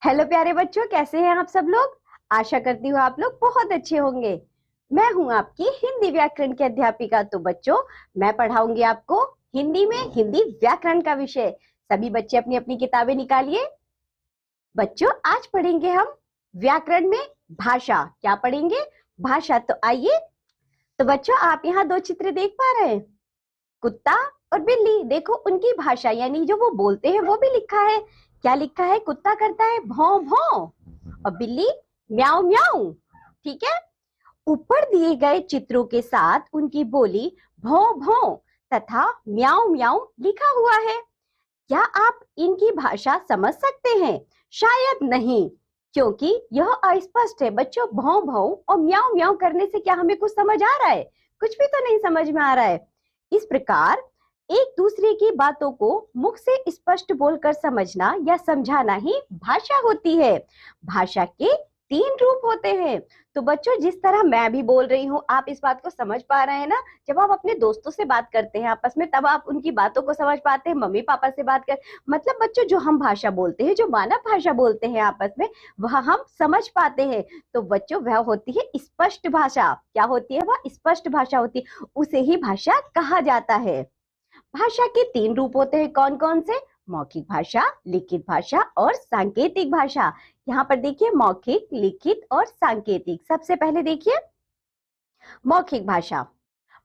Hello प्यारे बच्चों, कैसे हैं आप सब लोग। आशा करती हूँ आप लोग बहुत अच्छे होंगे। मैं हूँ आपकी हिंदी व्याकरण की अध्यापिका। तो बच्चों, मैं पढ़ाऊंगी आपको हिंदी में हिंदी व्याकरण का विषय। सभी बच्चे अपनी अपनी किताबें निकालिए। बच्चों, आज पढ़ेंगे हम व्याकरण में भाषा। क्या पढ़ेंगे? भाषा। तो आइए। तो बच्चों, आप यहाँ दो चित्र देख पा रहे हैं, कुत्ता और बिल्ली। देखो, उनकी भाषा यानी जो वो बोलते हैं वो भी लिखा है। क्या लिखा है? कुत्ता करता है भौं भौं और बिल्ली म्याऊं म्याऊं। ठीक है। ऊपर दिए गए चित्रों के साथ उनकी बोली भौं भौं तथा म्याऊं म्याऊं लिखा हुआ है। क्या आप इनकी भाषा समझ सकते हैं? शायद नहीं, क्योंकि यह अस्पष्ट है। बच्चों, भौं भौं और म्याऊं म्याऊं करने से क्या हमें कुछ समझ आ रहा है? कुछ भी तो नहीं समझ में आ रहा है। इस प्रकार एक दूसरे की बातों को मुख से स्पष्ट बोलकर समझना या समझाना ही भाषा होती है। भाषा के तीन रूप होते हैं। तो बच्चों, जिस तरह मैं भी बोल रही हूँ, आप इस बात को समझ पा रहे हैं ना। जब आप अपने दोस्तों से बात करते हैं आपस में, तब आप उनकी बातों को समझ पाते हैं। मम्मी पापा से बात कर, मतलब बच्चों, जो हम भाषा बोलते हैं, जो मानव भाषा बोलते हैं आपस में, वह हम समझ पाते हैं। तो बच्चों, वह होती है स्पष्ट भाषा। क्या होती है? वह स्पष्ट भाषा होती है, उसे ही भाषा कहा जाता है। भाषा के तीन रूप होते हैं। कौन कौन से? मौखिक भाषा, लिखित भाषा और सांकेतिक भाषा। यहाँ पर देखिए, मौखिक, लिखित और सांकेतिक। सबसे पहले देखिए मौखिक भाषा।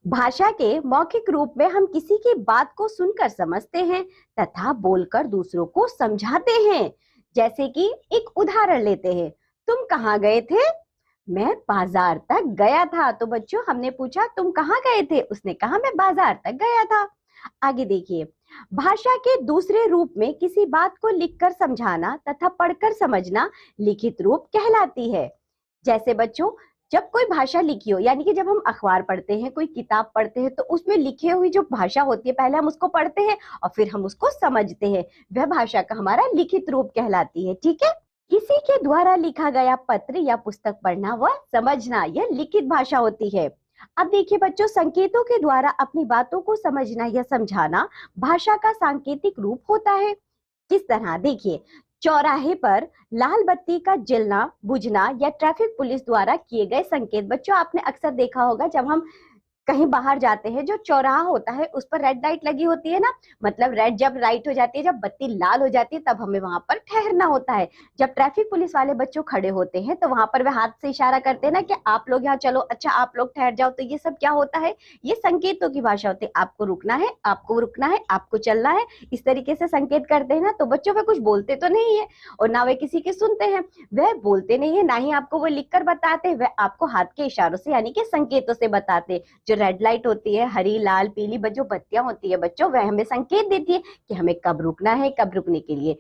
भाषा के मौखिक रूप में हम किसी की बात को सुनकर समझते हैं तथा बोलकर दूसरों को समझाते हैं। जैसे कि एक उदाहरण लेते हैं, तुम कहाँ गए थे? मैं बाजार तक गया था। तो बच्चों, हमने पूछा तुम कहाँ गए थे, उसने कहा मैं बाजार तक गया था। आगे देखिए, भाषा के दूसरे रूप में किसी बात को लिखकर समझाना तथा पढ़कर समझना लिखित रूप कहलाती है। जैसे बच्चों, जब कोई भाषा लिखी हो, यानी कि जब हम अखबार पढ़ते हैं, कोई किताब पढ़ते हैं, तो उसमें लिखी हुई जो भाषा होती है, पहले हम उसको पढ़ते हैं और फिर हम उसको समझते हैं। वह भाषा का हमारा लिखित रूप कहलाती है। ठीक है। किसी के द्वारा लिखा गया पत्र या पुस्तक पढ़ना व समझना, यह लिखित भाषा होती है। अब देखिए बच्चों, संकेतों के द्वारा अपनी बातों को समझना या समझाना भाषा का सांकेतिक रूप होता है। किस तरह? देखिए, चौराहे पर लाल बत्ती का जलना बुझना या ट्रैफिक पुलिस द्वारा किए गए संकेत। बच्चों, आपने अक्सर देखा होगा, जब हम कहीं बाहर जाते हैं, जो चौराहा होता है उस पर रेड लाइट लगी होती है ना। मतलब रेड जब लाइट हो जाती है, जब बत्ती लाल हो जाती है, तब हमें वहां पर ठहरना होता है। जब ट्रैफिक पुलिस वाले बच्चों खड़े होते हैं, तो वहां पर वे हाथ से इशारा करते हैं ना कि आप लोग यहाँ चलो, अच्छा आप लोग ठहर जाओ। तो ये सब क्या होता है? ये संकेतों की भाषा होती है। आपको रुकना है, आपको रुकना है, आपको चलना है, इस तरीके से संकेत करते हैं ना। तो बच्चों, वे कुछ बोलते तो नहीं है और ना वे किसी के सुनते हैं। वह बोलते नहीं है, ना ही आपको वो लिखकर बताते, वह आपको हाथ के इशारों से यानी कि संकेतों से बताते। जो रेड लाइट होती है, हरी लाल पीली जो बत्तियां होती है बच्चों, वह हमें संकेत देती है कि हमें कब रुकना है, कब रुकने के लिए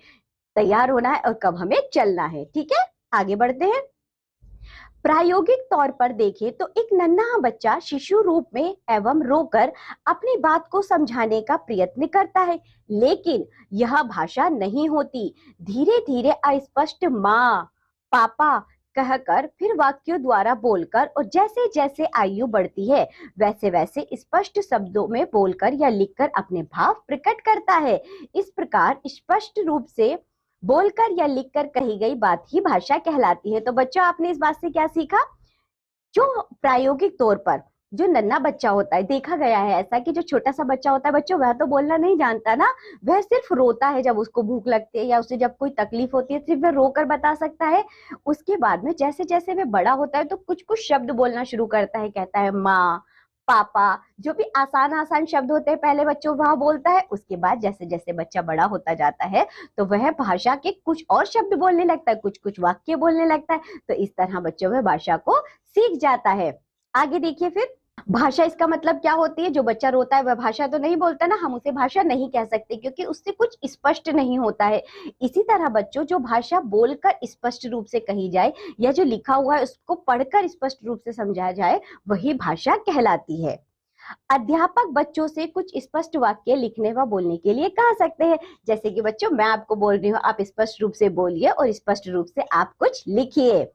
तैयार होना है और कब हमें चलना है। ठीक है। आगे बढ़ते हैं। प्रायोगिक तौर पर देखें तो एक नन्हा बच्चा शिशु रूप में एवं रोकर अपनी बात को समझाने का प्रयत्न करता है, लेकिन यह भाषा नहीं होती। धीरे धीरे अस्पष्ट माँ, पापा कहकर फिर वाक्यों द्वारा बोलकर, और जैसे जैसे आयु बढ़ती है वैसे वैसे स्पष्ट शब्दों में बोलकर या लिखकर अपने भाव प्रकट करता है। इस प्रकार स्पष्ट रूप से बोलकर या लिखकर कही गई बात ही भाषा कहलाती है। तो बच्चों, आपने इस बात से क्या सीखा? जो प्रायोगिक तौर पर जो नन्हा बच्चा होता है, देखा गया है ऐसा कि जो छोटा सा बच्चा होता है बच्चों, वह तो बोलना नहीं जानता ना। वह सिर्फ रोता है जब उसको भूख लगती है या उसे जब कोई तकलीफ होती है, सिर्फ वह रोकर बता सकता है। उसके बाद में जैसे जैसे वह बड़ा होता है तो कुछ कुछ शब्द बोलना शुरू करता है। कहता है माँ, पापा, जो भी आसान आसान शब्द होते हैं पहले बच्चों वह बोलता है। उसके बाद जैसे जैसे बच्चा बड़ा होता जाता है तो वह भाषा के कुछ और शब्द बोलने लगता है, कुछ कुछ वाक्य बोलने लगता है। तो इस तरह बच्चों वह भाषा को सीख जाता है। आगे देखिए फिर, भाषा इसका मतलब क्या होती है? जो बच्चा रोता है वह भाषा तो नहीं बोलता ना, हम उसे भाषा नहीं कह सकते क्योंकि उससे कुछ स्पष्ट नहीं होता है। इसी तरह बच्चों, जो भाषा बोलकर स्पष्ट रूप से कही जाए या जो लिखा हुआ है उसको पढ़कर स्पष्ट रूप से समझाया जाए, वही भाषा कहलाती है। अध्यापक बच्चों से कुछ स्पष्ट वाक्य लिखने व बोलने के लिए कह सकते हैं। जैसे कि बच्चों, मैं आपको बोल रही हूँ, आप स्पष्ट रूप से बोलिए और स्पष्ट रूप से आप कुछ लिखिए।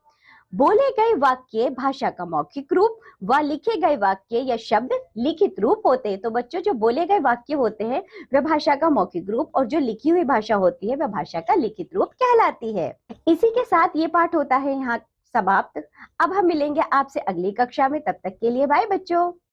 बोले गए वाक्य भाषा का मौखिक रूप व लिखे गए वाक्य या शब्द लिखित रूप होते हैं। तो बच्चों, जो बोले गए वाक्य होते हैं वह भाषा का मौखिक रूप और जो लिखी हुई भाषा होती है वह भाषा का लिखित रूप कहलाती है। इसी के साथ ये पाठ होता है यहाँ समाप्त। अब हम मिलेंगे आपसे अगली कक्षा में, तब तक के लिए बाय बच्चों।